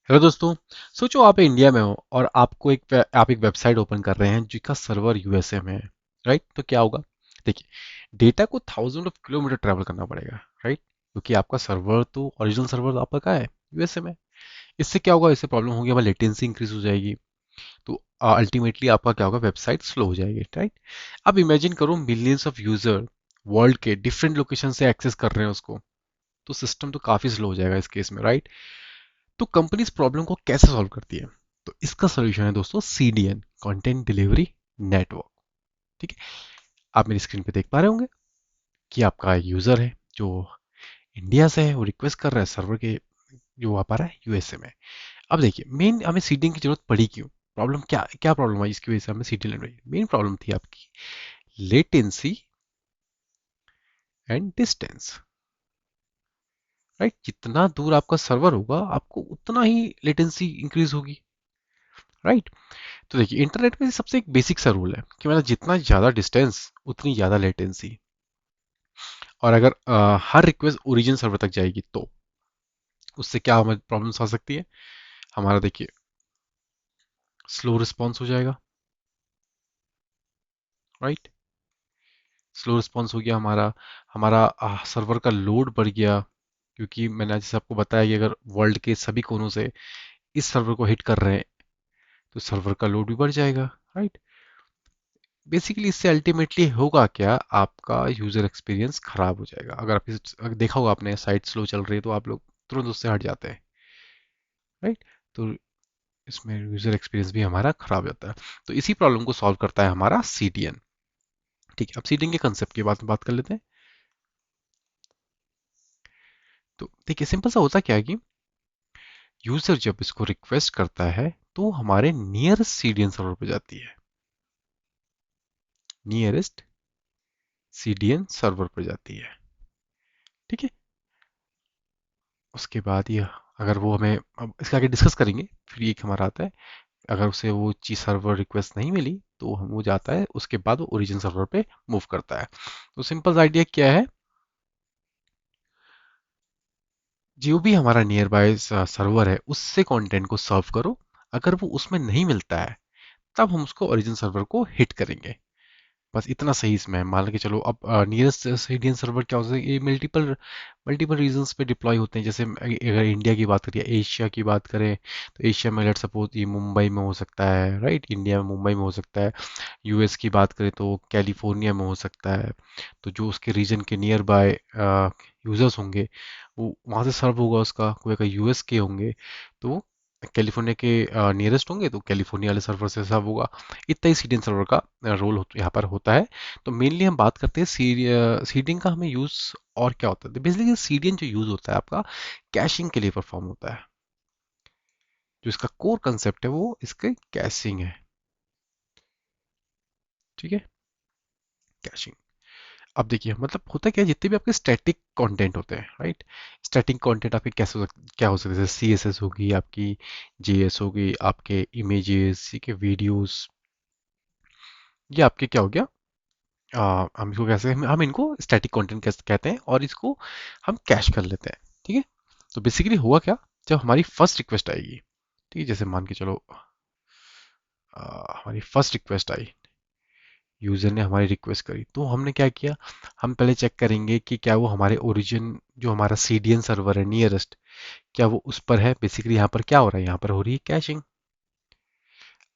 Hello दोस्तों। सोचो आप इंडिया में हो और आपको आप एक वेबसाइट ओपन कर रहे हैं जिसका सर्वर यूएसए में है। राइट, तो क्या होगा? देखिए, डेटा को थाउजेंड ऑफ किलोमीटर ट्रैवल करना पड़ेगा। राइट, क्योंकि आपका सर्वर तो ओरिजिनल सर्वर आपका कहाँ है? यूएसए में। इससे क्या होगा? इससे प्रॉब्लम होगी, हमारी लेटेंसी इंक्रीज हो जाएगी। तो अल्टीमेटली आपका क्या होगा? वेबसाइट स्लो हो जाएगी। राइट, अब इमेजिन करो मिलियंस ऑफ यूजर वर्ल्ड के डिफरेंट लोकेशन से एक्सेस कर रहे हैं उसको, तो सिस्टम तो काफी स्लो हो जाएगा इस केस में। राइट, तो कंपनी इस प्रॉब्लम को कैसे सॉल्व करती है? तो इसका सोल्यूशन है दोस्तों सीडीएन, कंटेंट डिलीवरी नेटवर्क। ठीक है, आप मेरी स्क्रीन पे देख पा रहे होंगे कि आपका यूजर है जो इंडिया से है, वो रिक्वेस्ट कर रहा है सर्वर के, जो आ पा रहा है यूएसए में। अब देखिए, मेन हमें सीडीएन की जरूरत पड़ी क्यों? प्रॉब्लम क्या क्या प्रॉब्लम आई इसकी वजह से हमें सीडीएन लेनी पड़ी? मेन प्रॉब्लम थी आपकी लेटेंसी एंड डिस्टेंस। राइट, जितना दूर आपका सर्वर होगा आपको उतना ही लेटेंसी इंक्रीज होगी। राइट, तो देखिए, इंटरनेट में सबसे एक बेसिक सा रूल है कि मतलब जितना ज़्यादा डिस्टेंस उतनी ज़्यादा लेटेंसी। और अगर हर रिक्वेस्ट ओरिजिन सर्वर तक जाएगी तो उससे क्या हमें प्रॉब्लम्स आ सकती है? हमारा देखिए, स्लो रिस्पॉन्स हो जाएगा। राइट, स्लो रिस्पॉन्स हो गया हमारा। हमारा सर्वर का लोड बढ़ गया, क्योंकि मैंने जैसे आपको बताया कि अगर वर्ल्ड के सभी कोनों से इस सर्वर को हिट कर रहे हैं तो सर्वर का लोड भी बढ़ जाएगा। राइट, बेसिकली इससे अल्टीमेटली होगा क्या? आपका यूजर एक्सपीरियंस खराब हो जाएगा। अगर देखा होगा आपने, साइट स्लो चल रही है तो आप लोग तुरंत उससे हट जाते हैं। राइट, तो इसमें यूजर एक्सपीरियंस भी हमारा खराब हो जाता है। तो इसी प्रॉब्लम को सॉल्व करता है हमारा सीडीएन। ठीक है, अब सीडीएन के कंसेप्ट की बात कर लेते हैं। तो देखिए, सिंपल सा होता क्या है कि यूजर जब इसको रिक्वेस्ट करता है तो हमारे नियरेस्ट सीडीएन सर्वर पे जाती है। नियरेस्ट सीडीएन सर्वर पर जाती है। ठीक है, उसके बाद ये, अगर वो हमें, अब इसके आगे डिस्कस करेंगे, फिर एक हमारा आता है, अगर उसे वो चीज सर्वर रिक्वेस्ट नहीं मिली तो हम वो जाता है, उसके बाद वो ओरिजिन सर्वर पे मूव करता है। तो सिंपल आइडिया क्या है? जो भी हमारा नियर बाय सर्वर है उससे कंटेंट को सर्व करो। अगर वो उसमें नहीं मिलता है तब हम उसको ओरिजिन सर्वर को हिट करेंगे। बस इतना सही इसमें है। मान के चलो, अब नियरेस्ट सीडीएन सर्वर क्या होता है? ये मल्टीपल मल्टीपल रीजन्स पे डिप्लॉय होते हैं। जैसे अगर इंडिया की बात करें, एशिया की बात करें, तो एशिया में लेट सपोज ये मुंबई में हो सकता है। राइट, इंडिया में मुंबई में हो सकता है। यूएस की बात करें तो कैलिफोर्निया में हो सकता है। तो जो उसके रीजन के नियर बाय यूजर्स होंगे वो वहाँ से सर्व होगा उसका। कोई अगर यूएस के होंगे तो कैलिफोर्निया के नियरेस्ट होंगे तो कैलिफोर्निया वाले सर्वर से सर्व होगा। इतना ही सीडीएन सर्वर का रोल यहाँ पर होता है। तो मेनली हम बात करते हैं सीडीएन का हमें यूज और क्या होता है। बेसिकली सीडीएन जो यूज होता है आपका कैशिंग के लिए परफॉर्म होता है। जो इसका कोर कंसेप्ट है वो इसके कैशिंग है। ठीक है, कैशिंग। अब देखिए, मतलब होता क्या है, जितने भी आपके स्टैटिक कंटेंट होते हैं, राइट, स्टैटिक कंटेंट आपके कैसे क्या हो सकते हैं? जैसे सीएसएस होगी आपकी, जेएस होगी, आपके इमेजेस, ठीक है, वीडियोस, ये आपके क्या हो गया? हम इसको कैसे, हम इनको स्टैटिक कंटेंट कहते हैं और इसको हम कैश कर लेते हैं। ठीक है, तो बेसिकली हुआ क्या, जब हमारी फर्स्ट रिक्वेस्ट आएगी, ठीक है, जैसे मान के चलो हमारी फर्स्ट रिक्वेस्ट आई, यूजर ने हमारी रिक्वेस्ट करी, तो हमने क्या किया? हम पहले चेक करेंगे कि क्या वो हमारे ओरिजिन, जो हमारा सीडीएन सर्वर है नियरेस्ट, क्या वो उस पर है। बेसिकली यहाँ पर क्या हो रहा है? यहाँ पर हो रही है कैशिंग।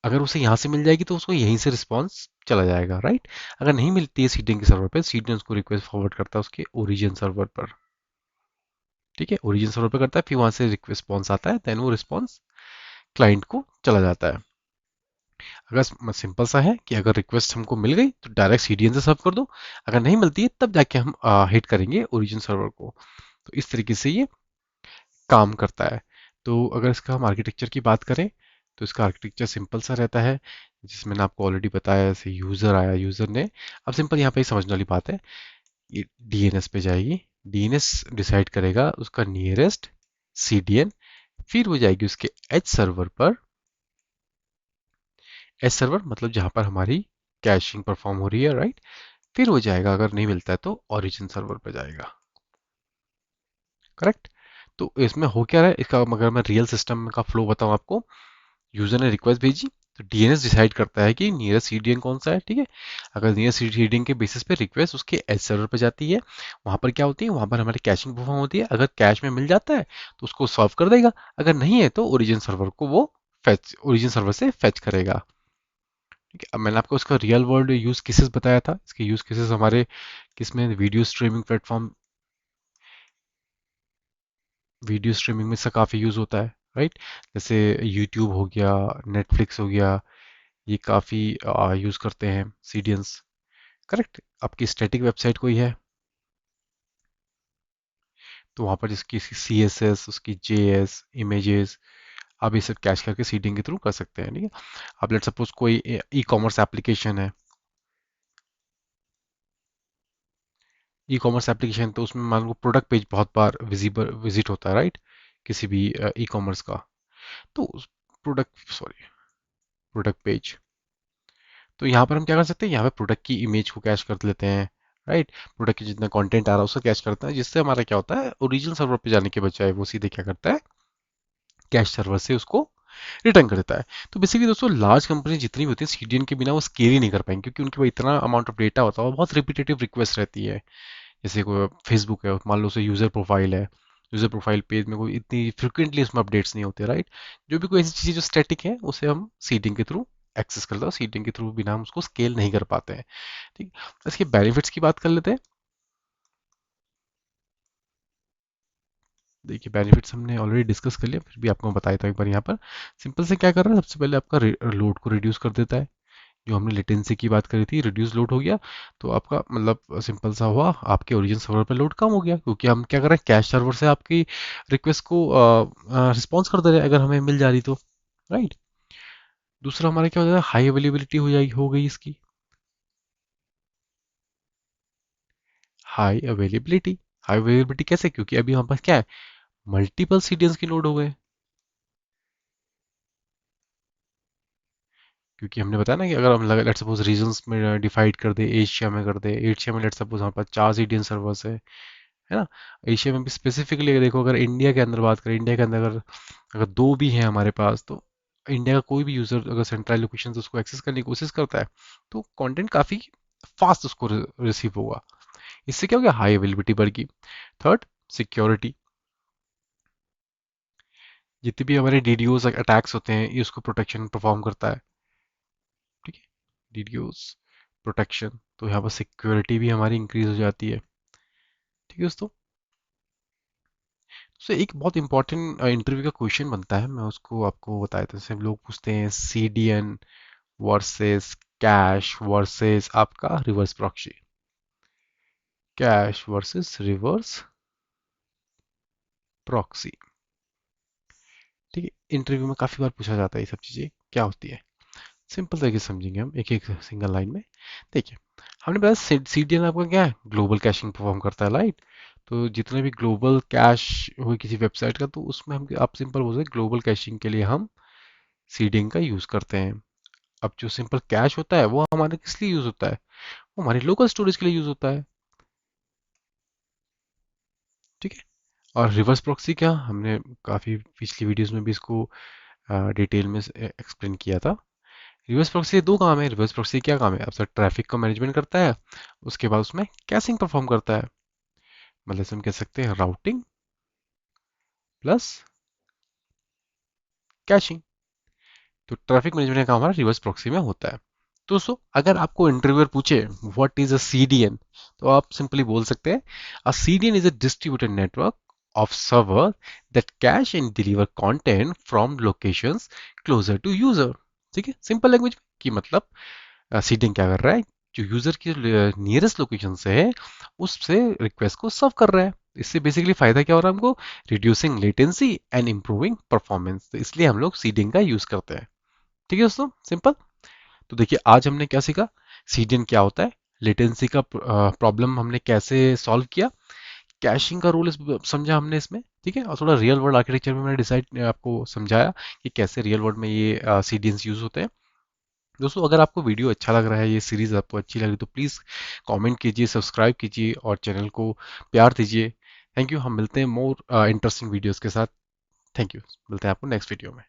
अगर उसे यहाँ से मिल जाएगी तो उसको यहीं से रिस्पॉन्स चला जाएगा। राइट, अगर नहीं मिलती है सीडीएन के सर्वर पे, सीडीएन उसको रिक्वेस्ट फॉरवर्ड करता है उसके ओरिजिन सर्वर पर। ठीक है, ओरिजिन सर्वर पर करता है, फिर वहां से रिस्पॉन्स आता है, देन वो रिस्पॉन्स क्लाइंट को चला जाता है। अगर सिंपल सा है कि अगर रिक्वेस्ट हमको मिल गई तो डायरेक्ट सीडीएन से सर्व कर दो। अगर नहीं मिलती है तब जाके हम हिट करेंगे ओरिजिन सर्वर को। तो इस तरीके से ये काम करता है। तो अगर इसका हम आर्किटेक्चर की बात करें तो इसका आर्किटेक्चर सिंपल सा रहता है, जिसमें मैंने आपको ऑलरेडी बताया। जैसे यूजर आया, यूजर ने, अब सिंपल यहाँ पे ही समझने वाली बात है, ये डीएनएस पे जाएगी, डीएनएस डिसाइड करेगा उसका नियरेस्ट सीडीएन, फिर वो जाएगी उसके एज सर्वर पर। एज सर्वर मतलब जहां पर हमारी कैशिंग परफॉर्म हो रही है। राइट, फिर वो जाएगा, अगर नहीं मिलता है तो ओरिजिन सर्वर पर जाएगा। करेक्ट, तो इसमें हो क्या रहा है इसका, अगर मैं रियल सिस्टम का फ्लो बताऊं आपको, यूजर ने रिक्वेस्ट भेजी तो डीएनएस डिसाइड करता है कि नियरेस्ट सीडीएन कौन सा है, ठीक है। अगर नियरेस्ट सीडीएन के बेसिस पे रिक्वेस्ट उसके एज सर्वर पे जाती है, वहां पर क्या होती है, वहां पर हमारी कैशिंग परफॉर्म होती है। अगर कैश में मिल जाता है तो उसको सॉल्व कर देगा, अगर नहीं है तो ओरिजिन सर्वर को वो फेच, ओरिजिन सर्वर से फेच करेगा, ठीक है। अब मैंने आपको इसका रियल वर्ल्ड यूज केसेस बताया था, इसके यूज केसेस हमारे किसमें, video streaming platform, video streaming में इसका काफ़ी यूज़ होता है, राइट। जैसे यूट्यूब हो गया, नेटफ्लिक्स हो गया, ये काफ़ी यूज़ करते हैं सीडियंस, करेक्ट। आपकी स्टैटिक वेबसाइट कोई है तो वहाँ पर इसकी सी एस एस, उसकी जे एस, इमेजेस, आप ये सब कैच करके सीडिंग के थ्रू कर सकते हैं, ठीक है। अब लेट सपोज कोई ई कॉमर्स एप्लीकेशन है, ई कॉमर्स एप्लीकेशन तो उसमें मान लो प्रोडक्ट पेज बहुत बार विजिबल विजिट होता है, राइट, किसी भी ई कॉमर्स का। तो प्रोडक्ट, सॉरी, प्रोडक्ट पेज, तो यहाँ पर हम क्या कर सकते हैं, यहाँ पे प्रोडक्ट की इमेज को कैच कर लेते हैं, राइट। प्रोडक्ट की जितना कंटेंट आ रहा है उसको कैच करते हैं, जिससे हमारा क्या होता है, ओरिजिनल सर्वर पे जाने के बजाय वो सीधे क्या करता है, कैश सर्वर से उसको रिटर्न कर देता है। तो बेसिकली दोस्तों लार्ज कंपनी जितनी भी होती है सीडीएन के बिना वो स्केल ही नहीं कर पाएंगे, क्योंकि उनके पास इतना अमाउंट ऑफ डेटा होता है और बहुत रिपीटेटिव रिक्वेस्ट रहती है। जैसे कोई फेसबुक है, मान लो उसे यूजर प्रोफाइल है, यूजर प्रोफाइल पेज में कोई इतनी फ्रिक्वेंटली उसमें अपडेट्स नहीं होते, राइट। जो भी कोई ऐसी चीज़ जो स्टैटिक है उसे हम सीडिंग के थ्रू एक्सेस करते हैं, सीडिंग के थ्रू बिना हम उसको स्केल नहीं कर पाते हैं, ठीक। इसके बेनिफिट्स की बात कर लेते हैं। देखिए बेनिफिट्स हमने ऑलरेडी डिस्कस कर लिया, फिर भी आपको मैं बताया था एक बार। यहाँ पर सिंपल से क्या कर रहा है, सबसे पहले आपका लोड को रिड्यूस कर देता है। जो हमने लेटेंसी की बात करी थी, रिड्यूस लोड हो गया, तो आपका मतलब सिंपल सा हुआ, आपके ओरिजिन सर्वर पर लोड कम हो गया, क्योंकि हम क्या कर रहे हैं, कैश सर्वर से आपकी रिक्वेस्ट को रिस्पॉन्स कर दे रहे हैं अगर हमें मिल जा रही तो, राइट। दूसरा हमारा क्या हो जाएगा, हाई अवेलेबिलिटी हो जाएगी, हो गई इसकी हाई अवेलेबिलिटी। हाई अवेलेबिलिटी कैसे, क्योंकि अभी हमारे पास क्या है, मल्टीपल सीडियंस की लोड हो गए, क्योंकि हमने बताया ना कि अगर हम लेट सपोज रीजन्स में डिवाइड कर दे, एशिया में कर दे, एशिया में लेट सपोज हमारे पास 4 सीडियन सर्वर्स है ना। एशिया में भी स्पेसिफिकली अगर देखो, अगर इंडिया के अंदर बात करें, इंडिया के अंदर अगर अगर दो भी हैं हमारे पास, तो इंडिया का कोई भी यूजर अगर सेंट्रल लोकेशन से उसको एक्सेस करने की कोशिश करता है तो कंटेंट काफी फास्ट उसको रिसीव होगा। इससे क्या हो गया, हाई अवेलेबिलिटी बढ़ गई। Third, security. जितने भी हमारे डीडीओस अटैक्स होते हैं ये उसको प्रोटेक्शन परफॉर्म करता है, ठीक है। डीडीओस प्रोटेक्शन, तो यहाँ पर सिक्योरिटी भी हमारी इंक्रीज हो जाती है, ठीक है दोस्तों। तो एक बहुत इंपॉर्टेंट इंटरव्यू का क्वेश्चन बनता है, मैं उसको आपको बताया था। जैसे लोग पूछते हैं सीडीएन वर्सेस कैश वर्सेस आपका reverse proxy, cash versus reverse proxy, ठीक है। इंटरव्यू में काफी बार पूछा जाता है ये सब चीजें क्या होती है। सिंपल तरीके से समझेंगे हम एक एक सिंगल लाइन में। देखिए, हमने बताया सीडीएन आपका क्या है, ग्लोबल कैशिंग परफॉर्म करता है, राइट। तो जितने भी ग्लोबल कैश हुए किसी वेबसाइट का, तो उसमें हम आप सिंपल बोल सकते हैं ग्लोबल कैशिंग के लिए हम सीडिंग का यूज करते हैं। अब जो सिंपल कैश होता है वो हमारे किस लिए यूज होता है, वो हमारी लोकल स्टोरेज के लिए यूज होता है, ठीक है। और रिवर्स प्रॉक्सी क्या, हमने काफी पिछली वीडियोस में भी इसको डिटेल में एक्सप्लेन किया था। रिवर्स प्रॉक्सी के दो काम है। रिवर्स प्रॉक्सी क्या काम है, अब सर ट्रैफिक का मैनेजमेंट करता है, उसके बाद उसमें कैशिंग परफॉर्म करता है। मतलब से हम कह सकते हैं राउटिंग प्लस कैशिंग। तो ट्रैफिक मैनेजमेंट का काम हमारा रिवर्स प्रॉक्सी में होता है। तो दोस्तों अगर आपको इंटरव्यूअर पूछे व्हाट इज अ सीडीएन, तो आप सिंपली बोल सकते हैं a CDN is a distributed network of server that cache and deliver content from locations closer to user, ठीक है। सिंपल लैंग्वेज की मतलब सीडिंग क्या कर रहा है, जो यूजर की नियरेस्ट लोकेशन से है उससे रिक्वेस्ट को सर्व कर रहा है। इससे बेसिकली फायदा क्या हो रहा है हमको, reducing latency and improving performance, तो इसलिए हम लोग सीडिंग का यूज करते हैं, ठीक है दोस्तों, सिंपल। तो देखिए आज हमने क्या सीखा, सीडियन क्या होता है, लेटेंसी का प्रॉब्लम हमने कैसे सॉल्व किया, कैशिंग का रोल समझा हमने इसमें, ठीक है। और थोड़ा रियल वर्ल्ड आर्किटेक्चर में मैंने डिसाइड आपको समझाया कि कैसे रियल वर्ल्ड में ये सीडियंस यूज होते हैं। दोस्तों अगर आपको वीडियो अच्छा लग रहा है, ये सीरीज आपको अच्छी लग रही है, तो प्लीज़ कमेंट कीजिए, सब्सक्राइब कीजिए और चैनल को प्यार दीजिए। थैंक यू, हम मिलते हैं मोर इंटरेस्टिंग वीडियोस के साथ। थैंक यू, मिलते हैं आपको नेक्स्ट वीडियो में।